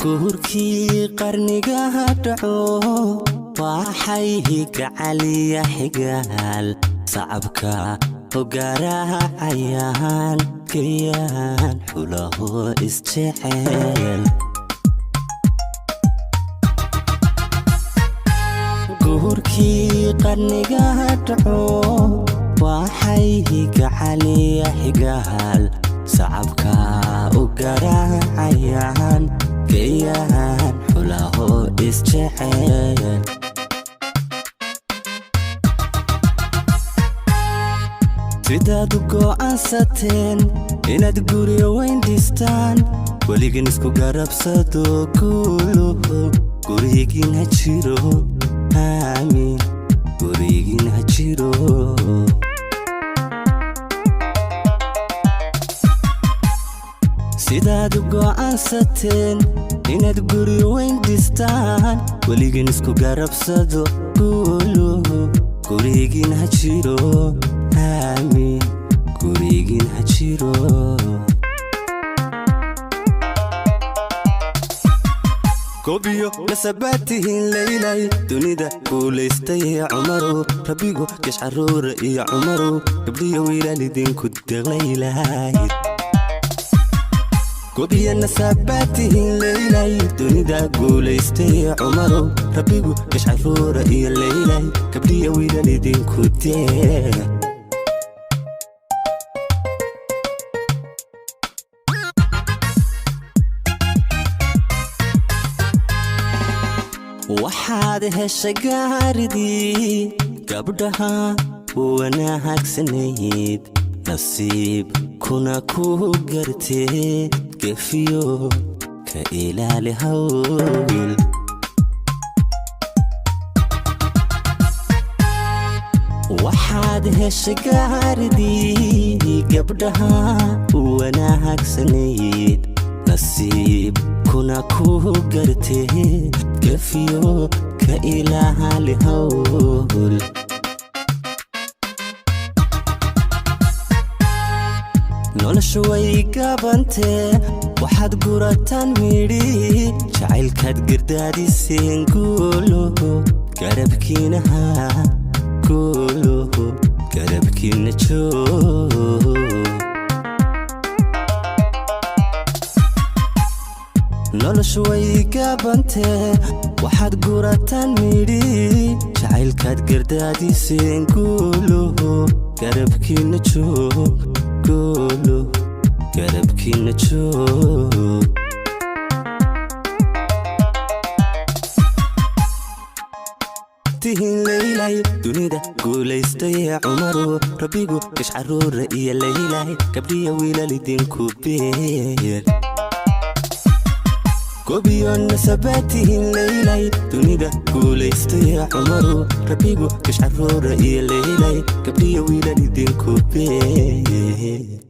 كوركي قرنيقها دعو وحيهك علي حقال صعبك وقراها عيان كيان حوله استحيل كوركي قرنيقها دعو وحيهك علي حقال صعبك وقراها عيان كيان حوله استحيل sidaad u go'aansateen inaad guri weyn dhistaan weligiin isku garabsado kuuluhu gurigiin ha jiro aamin gurigiin ha jiro sidaad u go'aansateen inaad guri weyn dhistaan weligiin isku garabsado kuuluhu gurigiin ha jiro آمين كوريجين هجيرو كوبيو لسباتهين ليلاي دونيدا كوليستي عمرو ربيقو كش عرور يا عمرو قبلي ويلالي دين كنت ليلاي كوبيا نسباتهين ليلاي دونيدا كوليستي عمرو ربيقو كش عرور يا ليلاي قبلي ويلالي دين كنت waxaad heshay gaaridii gabdhaha wanaagsaneyd nasiib kuna ku gartee gefiyo ka ilaali hawl waxaad heshay gaaridii gabdhaha wanaagsaneyd nasiib kuna ku gartee كفيو كإله لهول نولا شوي قابنتي وحد قراتان ميري شعيل كاد قردادي سين كولو قربكينها كولو قربكين تشوف noloshu way gaabantee waxaad gurataan midhi jacaylkaad gardaadiseen guuluhu garabkiina joog guuluhu garabkiina joog tihiin leylay dunida guulaystay cumaru rabbigu gash caruura iyo leylay gabdhiya wiilaalidinku beer كوبيو نسباتهين ليلاي دونيدا كوليستي عمرو ربيقو كش عرور إيا ليلاي قبلي ويلالي دين كوبي